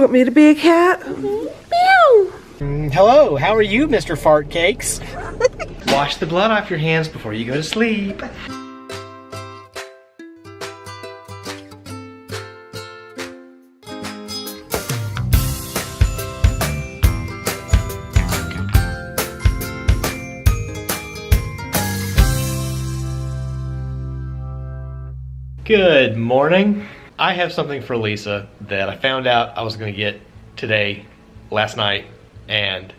want me to be a cat? Meow. Hello, how are you, Mr. Fart Cakes? Wash the blood off your hands before you go to sleep. Good morning. I have something for Lisa that I found out I was gonna get today, last night, and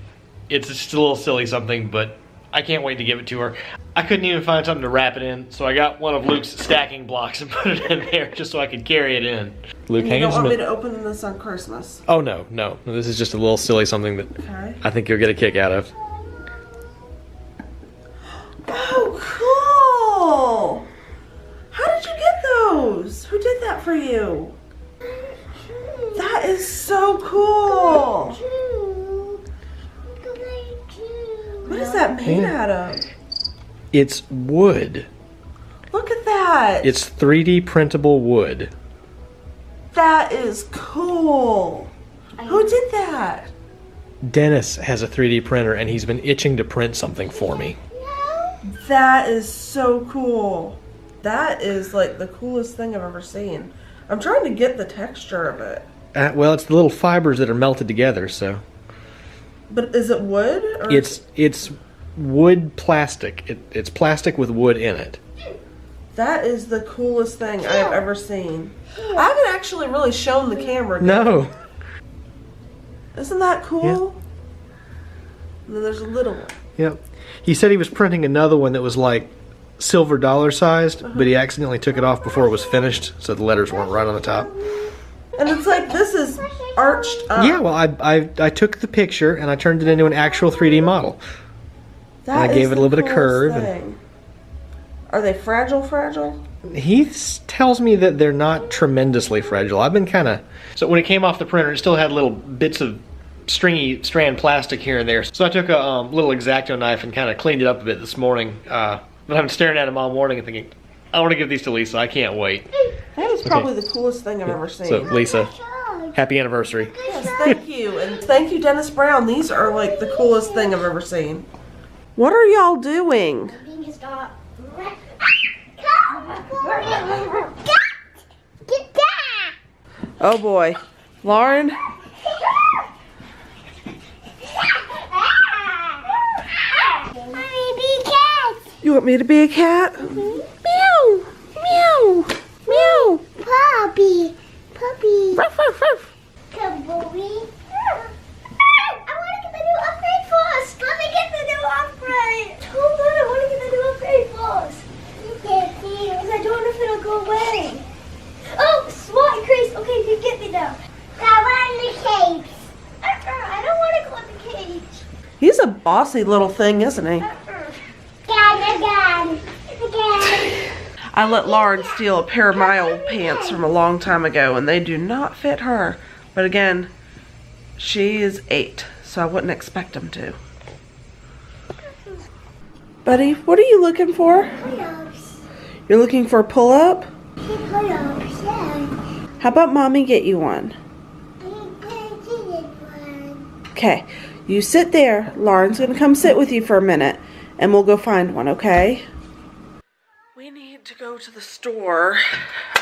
it's just a little silly something, but I can't wait to give it to her. I couldn't even find something to wrap it in, so I got one of Luke's stacking blocks and put it in there just so I could carry it in. Luke, you don't want me to open this on Christmas? Oh no, no. This is just a little silly something that I think you'll get a kick out of. Oh, cool! How did you get those? Who did that for you? That is so cool! What is that made out of? It's wood. Look at that! It's 3D printable wood. That is cool! Who did that? Dennis has a 3D printer and he's been itching to print something for me. That is so cool. That is like the coolest thing I've ever seen. I'm trying to get the texture of it. Well, it's the little fibers that are melted together, so. But is it wood? Or It's wood plastic. It's plastic with wood in it. That is the coolest thing I've ever seen. I haven't actually really shown the camera yet. No. Isn't that cool? Yeah. And then there's a little one. Yep. He said he was printing another one that was like silver dollar sized, but he accidentally took it off before it was finished, so the letters weren't right on the top. And it's like, this is arched up. Yeah, well, I took the picture and I turned it into an actual 3D model. That and I gave it a little bit of curve. And are they fragile? he tells me that they're not tremendously fragile. I've been kind of... So when it came off the printer, it still had little bits of stringy strand plastic here and there. So I took a little X-Acto knife and kind of cleaned it up a bit this morning. But I'm staring at them all morning and thinking, I want to give these to Lisa. I can't wait. That is probably the coolest thing I've ever seen. So Lisa, happy anniversary. Yes, thank you. And thank you, Dennis Brown. These are like the coolest thing I've ever seen. What are y'all doing? Oh boy. Lauren? You want me to be a cat? Meow! Meow! Meow! Puppy! Puppy! Ruff, ruff, ruff. Come, boy. I want to get the new upgrade first. Let me get the new upgrade. Hold on, I want to get the new upgrade first. Because I don't know if it'll go away. Oh, smart increase. Okay, you get me now. I want the cage. I don't want to go in the cage. He's a bossy little thing, isn't he? Again. I let Lauren steal a pair of my old pants from a long time ago, and they do not fit her. But again, she is 8, so I wouldn't expect them to. Buddy, what are you looking for? Pull-ups. You're looking for a pull-up? Pull-ups, yeah. How about Mommy get you one? Okay, you sit there. Lauren's gonna come sit with you for a minute, and we'll go find one, okay? We need to go to the store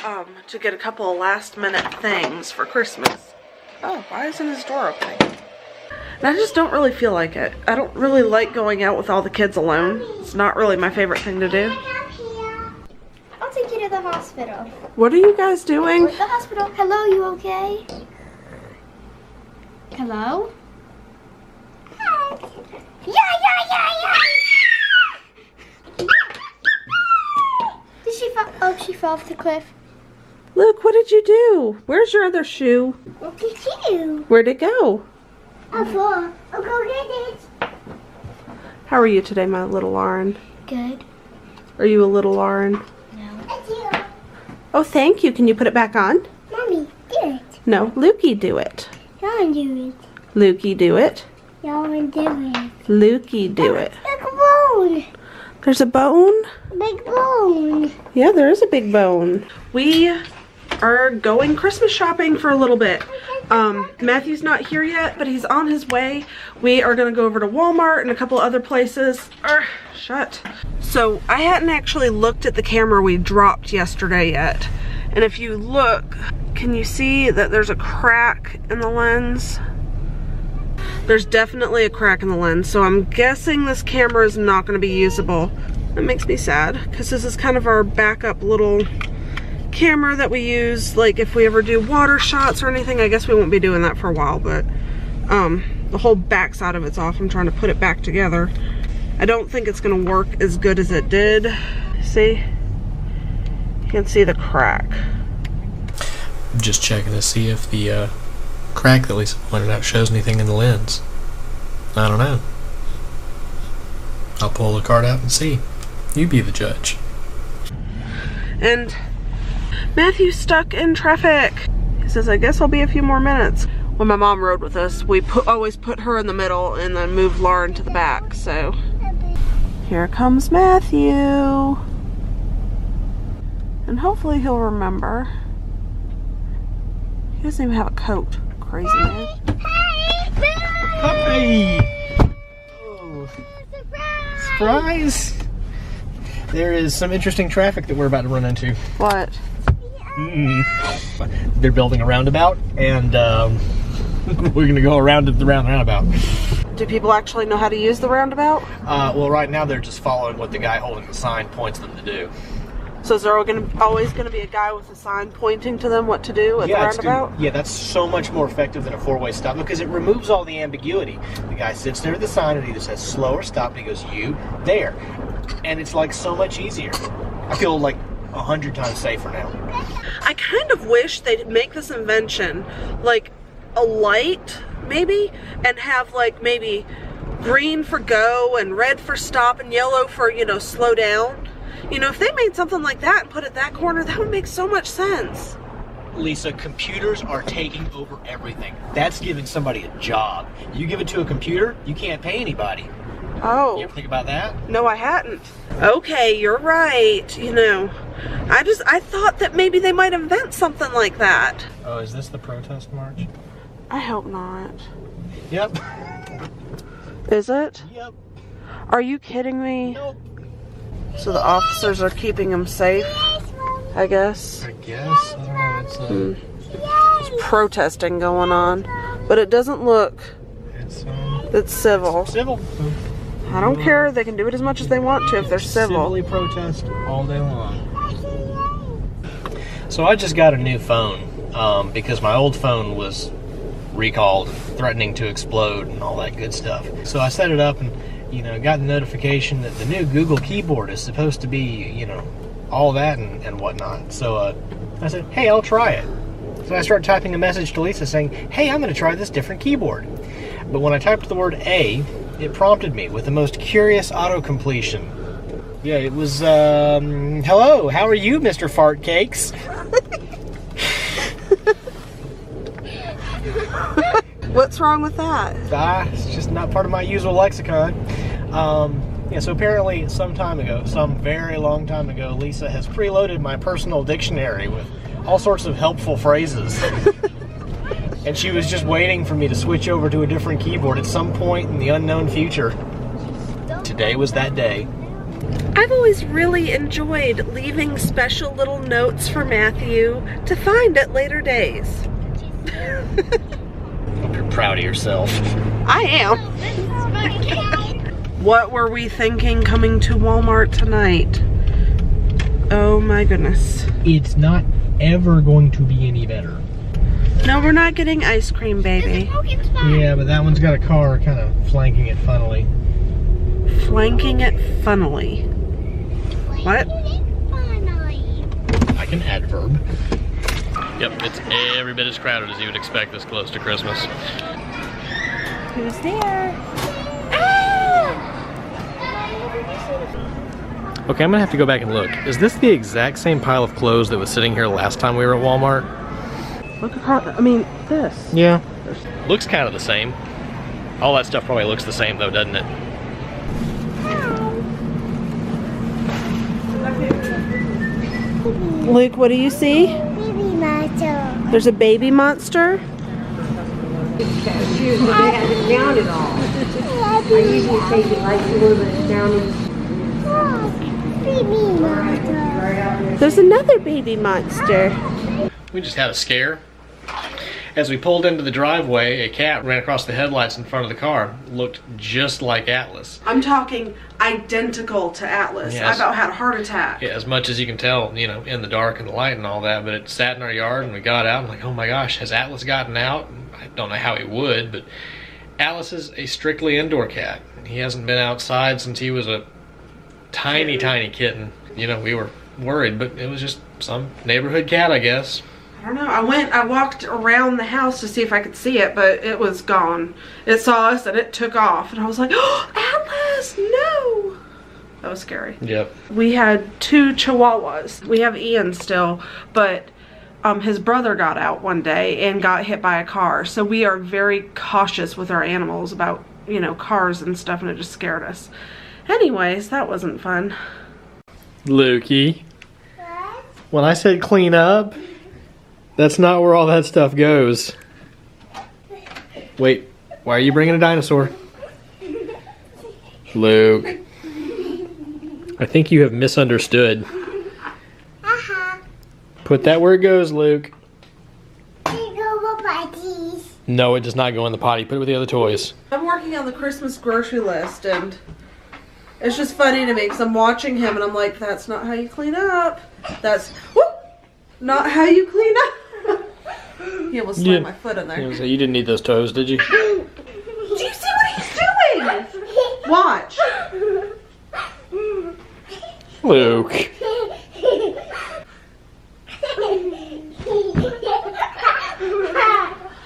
to get a couple of last-minute things for Christmas. Oh, why isn't his door opening? And I just don't really feel like it. I don't really like going out with all the kids alone. It's not really my favorite thing to do. I'll take you to the hospital. What are you guys doing? We're at the hospital. Hello, you okay? Hello? Hi. Yeah. Did she fall? Oh, she fell off the cliff. Luke, what did you do? Where's your other shoe? What did you do? Where'd it go? I'll go get it. How are you today, my little Lauren? Good. Are you a little Lauren? No. That's you. Oh, thank you. Can you put it back on? Mommy, do it. No, Lukey do it. Y'all do it. Lukey do it. Y'all do it. Lukey do it. Big bone. There's a bone? Big bone. Yeah, there is a big bone. We are going Christmas shopping for a little bit. Matthew's not here yet, but he's on his way. We are gonna go over to Walmart and a couple other places. Shut. So I hadn't actually looked at the camera we dropped yesterday yet. And if you look, can you see that there's a crack in the lens? There's definitely a crack in the lens, so I'm guessing this camera is not gonna be usable. That makes me sad, because this is kind of our backup little camera that we use, like if we ever do water shots or anything. I guess we won't be doing that for a while, but the whole back side of it's off. I'm trying to put it back together. I don't think it's gonna work as good as it did. See? You can see the crack. Just checking to see if the crack that Lisa pointed out shows anything in the lens. I don't know. I'll pull the card out and see. You be the judge. And Matthew's stuck in traffic. He says, I guess I'll be a few more minutes. When my mom rode with us, we always put her in the middle and then move Lauren to the back. So here comes Matthew. And hopefully he'll remember. He doesn't even have a coat. Crazy man. Hi! Oh. Surprise! There is some interesting traffic that we're about to run into. What? They're building a roundabout, and we're going to go around the roundabout. Do people actually know how to use the roundabout? Well, right now they're just following what the guy holding the sign points them to do. So is there always going to be a guy with a sign pointing to them what to do at the roundabout? Yeah, that's so much more effective than a four-way stop because it removes all the ambiguity. The guy sits there at the sign and either says slow or stop, and he goes, you, there. And it's like so much easier. I feel like 100 times safer now. I kind of wish they'd make this invention like a light, maybe, and have like maybe green for go and red for stop and yellow for, you know, slow down. You know, if they made something like that and put it that corner, that would make so much sense. Lisa, computers are taking over everything. That's giving somebody a job. You give it to a computer, you can't pay anybody. Oh. You ever think about that? No, I hadn't. Okay, you're right. You know, I thought that maybe they might invent something like that. Oh, is this the protest march? I hope not. Yep. Is it? Yep. Are you kidding me? Nope. So the officers are keeping him safe, I guess. I guess. I don't know. It's protesting going on, but it doesn't look. It's civil. Civil. I don't care. They can do it as much as they want to if they're civil. Civilly protest all day long. So I just got a new phone because my old phone was recalled, threatening to explode and all that good stuff. So I set it up and, you know, got the notification that the new Google keyboard is supposed to be, you know, all that and whatnot. So I said, hey, I'll try it. So I started typing a message to Lisa saying, hey, I'm going to try this different keyboard. But when I typed the word A, it prompted me with the most curious auto-completion. Yeah, it was, hello, how are you, Mr. Fart Cakes? What's wrong with that? It's just not part of my usual lexicon. Yeah, so apparently some very long time ago, Lisa has preloaded my personal dictionary with all sorts of helpful phrases. And she was just waiting for me to switch over to a different keyboard at some point in the unknown future. Today was that day. I've always really enjoyed leaving special little notes for Matthew to find at later days. Hope you're proud of yourself. I am. What were we thinking coming to Walmart tonight? Oh my goodness. It's not ever going to be any better. No, we're not getting ice cream, baby. Yeah, but that one's got a car kind of flanking it funnily. Flanking it funnily. What? I can adverb. Yep, it's every bit as crowded as you would expect this close to Christmas. Who's there? Okay, I'm gonna have to go back and look. Is this the exact same pile of clothes that was sitting here last time we were at Walmart? Look across, I mean, this. Yeah. Looks kind of the same. All that stuff probably looks the same though, doesn't it? Luke, what do you see? Baby monster. There's a baby monster? Cashews, but they haven't counted all. I usually take it like a little bit counting. Baby monster. There's another baby monster. We just had a scare. As we pulled into the driveway, a cat ran across the headlights in front of the car. Looked just like Atlas. I'm talking identical to Atlas. Yes. I about had a heart attack. Yeah, as much as you can tell, you know, in the dark and the light and all that, but it sat in our yard and we got out. I'm like, oh my gosh, has Atlas gotten out? I don't know how he would, but Atlas is a strictly indoor cat. He hasn't been outside since he was a tiny kitten. You know, we were worried, but it was just some neighborhood cat, I guess. I don't know. I walked around the house to see if I could see it, but it was gone. It saw us and it took off. And I was like, oh, Atlas, no. That was scary. Yep. We had 2 Chihuahuas. We have Ian still, but his brother got out one day and got hit by a car. So we are very cautious with our animals about, you know, cars and stuff, and it just scared us. Anyways, that wasn't fun. Lukey, when I said clean up, that's not where all that stuff goes. Wait, why are you bringing a dinosaur? Luke, I think you have misunderstood. Put that where it goes, Luke. No, it does not go in the potty. Put it with the other toys. I'm working on the Christmas grocery list, and it's just funny to me because I'm watching him and I'm like, that's not how you clean up. That's not how you clean up. He almost slammed my foot in there. You didn't need those toes, did you? Do you see what he's doing? Watch. Luke.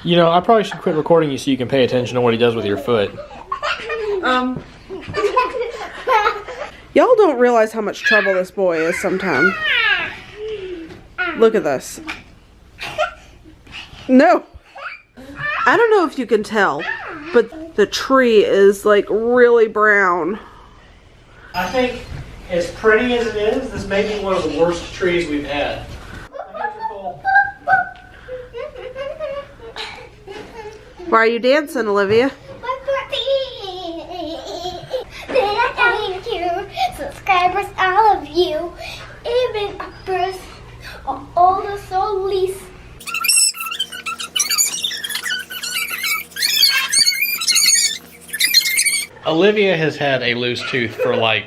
You know, I probably should quit recording you so you can pay attention to what he does with your foot. Y'all don't realize how much trouble this boy is sometimes. Look at this. No. I don't know if you can tell, but the tree is like really brown. I think, as pretty as it is, this may be one of the worst trees we've had. Why are you dancing, Olivia? Thank you, subscribers, all of you, even uppers, all the soulies. Olivia has had a loose tooth for like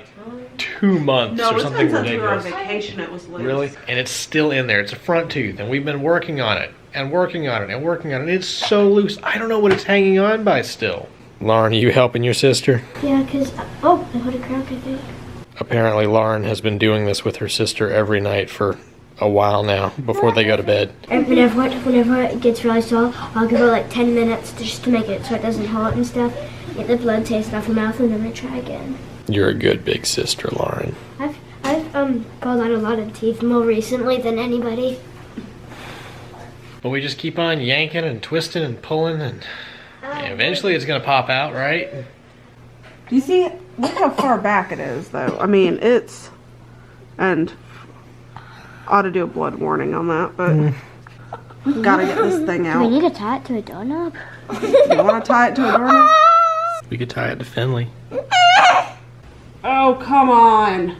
2 months or something ridiculous. Vacation it was loose. Really? And it's still in there. It's a front tooth, and we've been working on it and working on it and working on it. It's so loose. I don't know what it's hanging on by still. Lauren, are you helping your sister? Yeah, because, oh, I heard a crack, I think. Apparently Lauren has been doing this with her sister every night for a while now before they go to bed. And whenever it gets really sore, I'll give her like 10 minutes just to make it so it doesn't hurt and stuff. Get the blood taste off her mouth and then I try again. You're a good big sister, Lauren. I've pulled out a lot of teeth more recently than anybody. But we just keep on yanking and twisting and pulling, and eventually it's gonna pop out, right? Do you see it? Look how far back it is, though. I mean, it's... And... Ought to do a blood warning on that, but... Gotta get this thing out. Do we need to tie it to a doorknob? You want to tie it to a doorknob? We could tie it to Finley. Oh, come on.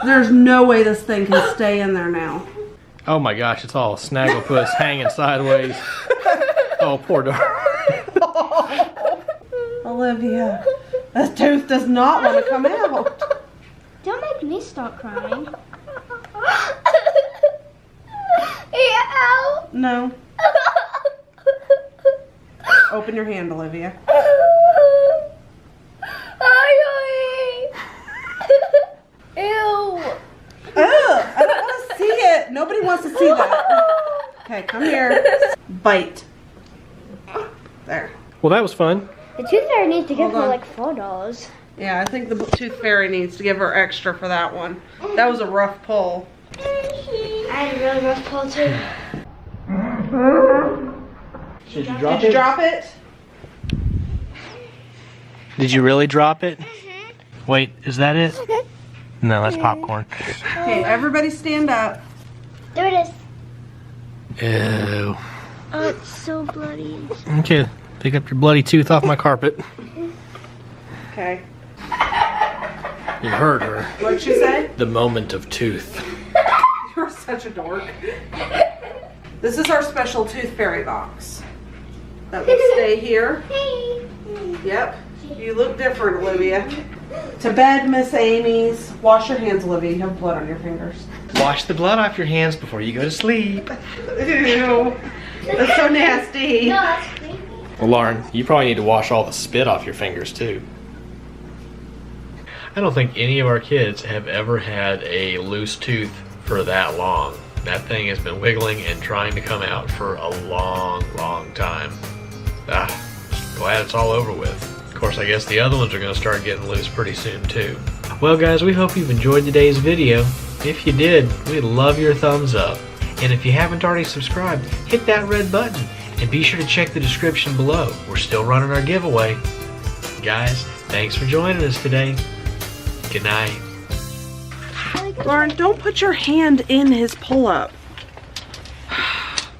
There's no way this thing can stay in there now. Oh my gosh, it's all snagglepuss hanging sideways. Oh, poor dog. Olivia, this tooth does not want to come out. Don't make me start crying. No. Open your hand, Olivia. Ew. Ugh, I don't want to see it. Nobody wants to see that. Okay, come here. Bite. There. Well, that was fun. The tooth fairy needs to give Hold her on. like $4. Yeah, I think the tooth fairy needs to give her extra for that one. That was a rough pull. I had a really rough pull too. Did you Did you drop it? Did you really drop it? Wait, is that it? No, that's popcorn. Okay, everybody stand up. There it is. Ew. Oh, it's so bloody. Okay, pick up your bloody tooth off my carpet. Okay. You heard her. What'd she say? The moment of tooth. You're such a dork. This is our special tooth fairy box. That will stay here. Yep. You look different, Olivia. To bed, Miss Amy's. Wash your hands, Olivia. You have blood on your fingers. Wash the blood off your hands before you go to sleep. Ew. That's so nasty. No, that's creepy. Well, Lauren, you probably need to wash all the spit off your fingers too. I don't think any of our kids have ever had a loose tooth for that long. That thing has been wiggling and trying to come out for a long, long time. Just glad it's all over with. Of course, I guess the other ones are going to start getting loose pretty soon too. Well guys, we hope you've enjoyed today's video. If you did, we'd love your thumbs up. And if you haven't already subscribed, hit that red button. And be sure to check the description below. We're still running our giveaway. Guys, thanks for joining us today. Good night. Lauren, don't put your hand in his pull-up.